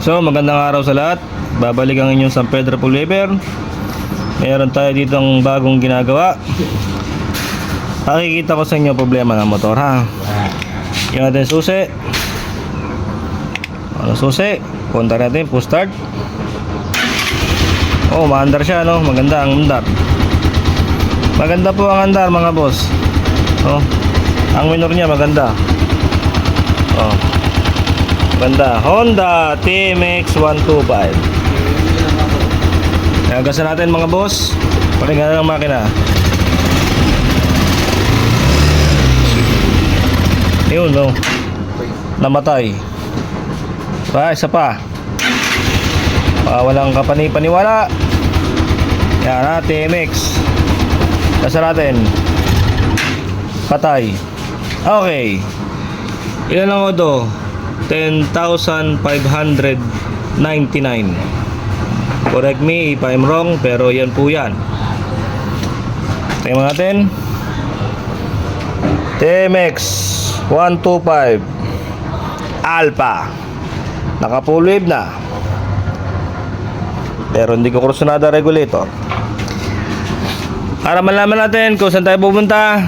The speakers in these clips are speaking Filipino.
So magandang araw sa lahat. Babalik ang inyong San Pedro Pulveber. Meron tayo ditong bagong ginagawa. Nakikita ko sa inyo problema ng motor, ha. Yung ating susi. Ano susi? Punta natin, push start. Oh, maandar siya, no? Maganda ang andar. Maganda po ang andar, mga boss. Oh, ang minor niya maganda. Oh, maganda. Honda TMX 125. Nagasan natin, mga boss. Paringan ng makina. Yun, no? Namatay. Isa pa. Walang kapani-paniwala. Yan, ha, TMX. Nasa natin. Patay. Okay. Ilan ang odo? 10,599. Correct me if I'm wrong, pero yan po yan. Tingnan natin. TMX 125 Alpha. Naka full wave na. Pero hindi ko kursunada regulator. Para malaman natin kung saan tayo pupunta,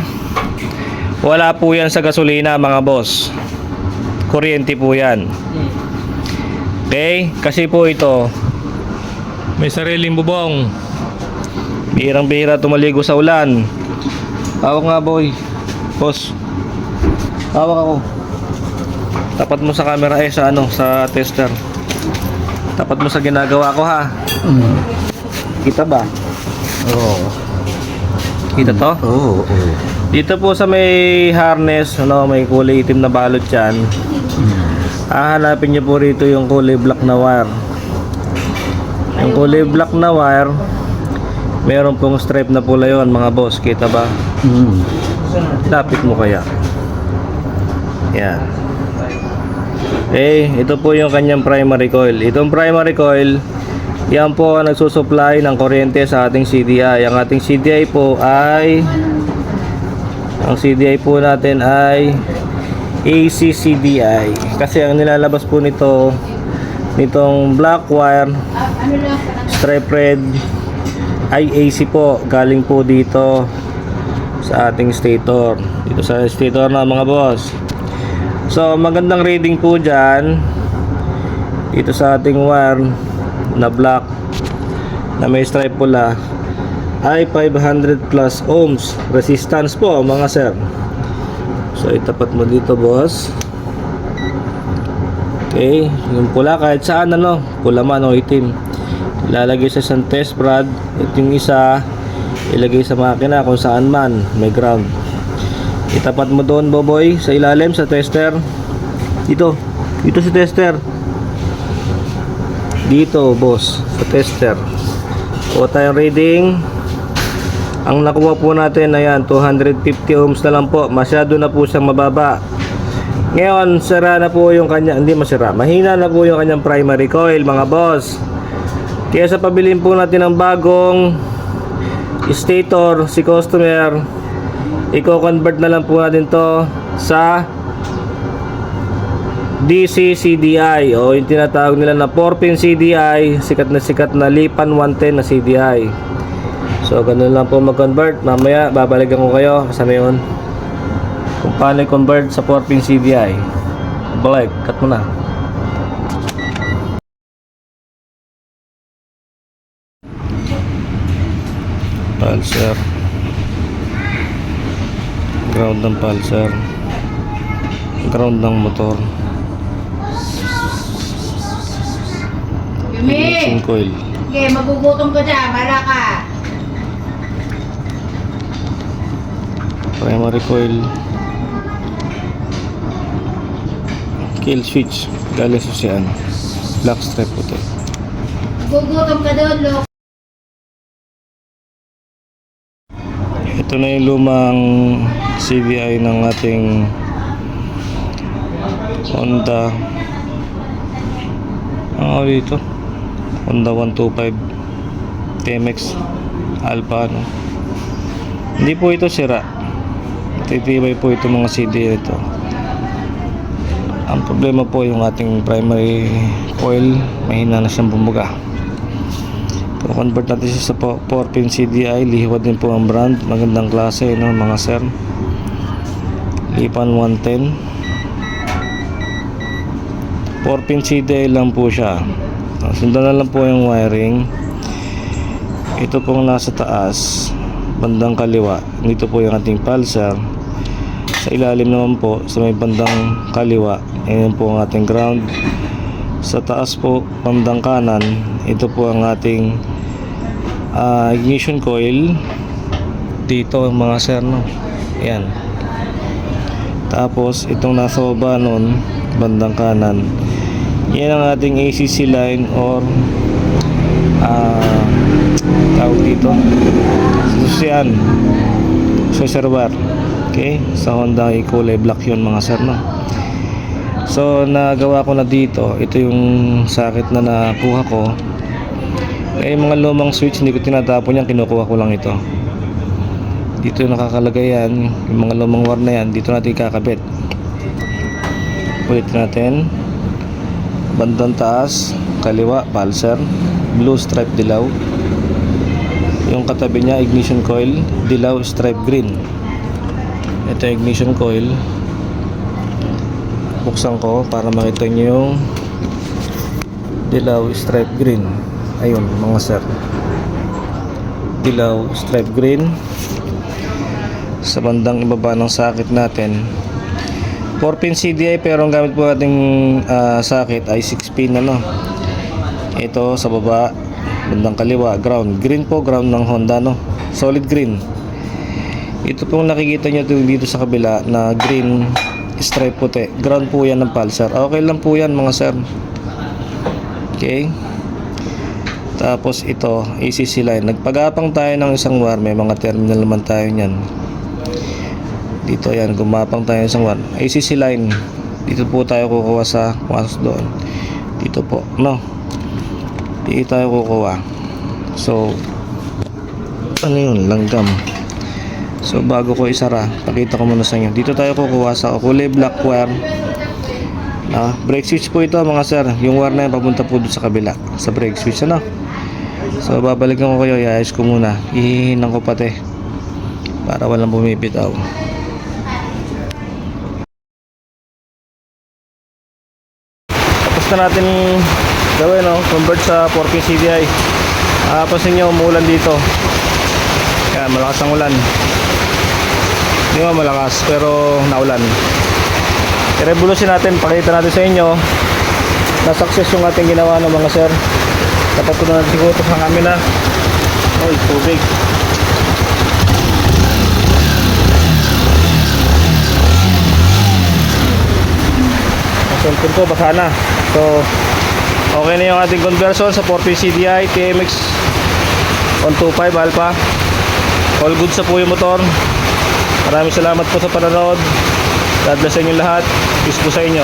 wala po yan sa gasolina, mga boss. Kuryente po yan. Okay? Kasi po ito may sariling bubong. Bihirang-bihira tumaligo sa ulan. Hawak nga, boy. Boss, hawak ako. Tapat mo sa camera, sa tester. Tapat mo sa ginagawa ko, ha. Kita ba? Oo. Kita to? Oo. Dito po sa may harness, may kulay itim na balot yan. Hahanapin nyo po rito yung kulay black na wire. Yung kulay black na wire, meron pong stripe na pula yon, mga boss. Kita ba? Lapit mo kaya. Yan. Ito po yung kanyang primary coil. Itong primary coil, yan po ang nagsusupply ng kuryente sa ating CDI. Ang ating CDI po ay, ang CDI po natin ay AC CDI. Kasi ang nilalabas po nitong black wire, stripe red, ay AC po. Galing po dito sa ating stator. Dito sa stator na, mga boss. So magandang reading po dyan dito sa ating wire na black na may stripe pula ay 500 plus ohms resistance po, mga sir. So itapat mo dito, boss. Okay, yung pula kahit saan, pula man o itim, ilalagay sa isang test rod. At yung isa ilagay sa makina kung saan man may ground. Itapat mo doon, boboy, sa ilalim, sa tester. Dito sa tester. Dito, boss, sa tester. O tayong reading. Ang nakuha po natin, ayan, 250 ohms na lang po. Masyado na po siyang mababa. Ngayon, sira na po yung kanya, hindi masira, mahina na po yung kanyang primary coil, mga boss. Kaya sa pabilin po natin ng bagong stator, si customer, i-convert na lang po natin to sa DC CDI, o yung tinatawag nila na 4-pin CDI, sikat na Lipan 110 na CDI. So ganun lang po mag-convert. Mamaya babalikan ko kayo kasama yun kung paano i-convert sa 4-pin CDI. Balik, cut mo na. Pulsar, ground ng pulsar, ground ng motor, ignition coil. Okay, magugutom ka dyan, bara ka. Primary coil, kill switch, galing sa siyan, black stripe puti. Magugutom ka doon, look. Ito na yung lumang CDI ng ating Honda. Dito Honda 125 TMX Alpha, Hindi po ito sira. Titibay po ito, mga CD ito. Ang problema po yung ating primary coil, mahina na siyang bumuga. So, convert natin siya sa 4-pin CDI. Lihiwad din po ang brand, magandang klase, no, mga sir. Lipan 110. 4-pin CDI lang po siya. Sundan na lang po yung wiring. Ito pong nasa taas, bandang kaliwa, dito po yung ating pulsar. Sa ilalim naman po, sa may bandang kaliwa, ayan po ang ating ground. Sa taas po, bandang kanan, ito po ang ating ignition coil. Dito mga sir, no? Ayan. Tapos itong nasa baba nun, bandang kanan, yan ang ating ACC line or tawag dito, susyan, reservoir. Okay, sa Honda kulay black yun mga sir, no? So nagawa ko na dito, ito yung sakit na nakuha ko. Yung mga lumang switch hindi ko tinatapon yan, kinukuha ko lang ito. Dito nakakalagay yan, yung mga lumang wire na yan, dito natin kakabit. Ulit natin. Bandang taas, kaliwa, pulsar, blue stripe dilaw. Yung katabi niya, ignition coil, dilaw stripe green. Ito yung ignition coil. Buksan ko para makita nyo yung dilaw stripe green. Ayun mga sir, dilaw stripe green. Sa bandang ibaba ng sakit natin, 4-pin CDI, pero ang gamit po ating sakit ay 6-pin, ano. Ito sa baba, bandang kaliwa, ground. Green po, ground ng Honda, no. Solid green. Ito pong nakikita nyo dito sa kabila na green stripe puti, ground po yan ng pulsar. Okay lang po yan mga sir. Okay. Tapos ito, ACC line. Nagpagapang tayo ng isang wire, may mga terminal naman tayo nyan. Dito yan, gumapang tayo ng isang wire. ACC line, dito po tayo kukuha sa pasok doon. Dito po, no. Dito tayo kukuha. So, ano yun, langgam. So bago ko isara, pakita ko muna sa inyo. Dito tayo kukuha sa kulay black wire. Brake switch po ito mga sir. Yung wire na yan papunta po doon sa kabila, sa brake switch, ano. So babalikan ko kayo, iayos ko muna. Ihihinan ko pati para walang bumibitaw. Tapos na natin gawin, no? Convert sa 4-pin CDI. Pasin nyo, umuulan dito. Kaya malakas ang ulan. Hindi mo malakas, pero naulan. I-revolution natin, pakita natin sa inyo na success yung ating ginawa ng mga sir. Dapat ko na natin siguro sa camera. Oy, tubig. Ang cellphone ko baka na. So okay na yung ating conversion sa 4-pin CDI TMX 125 Alpha. All good sa po yung motor. Maraming salamat po sa panonood. God bless sa inyo lahat. Peace po sa inyo.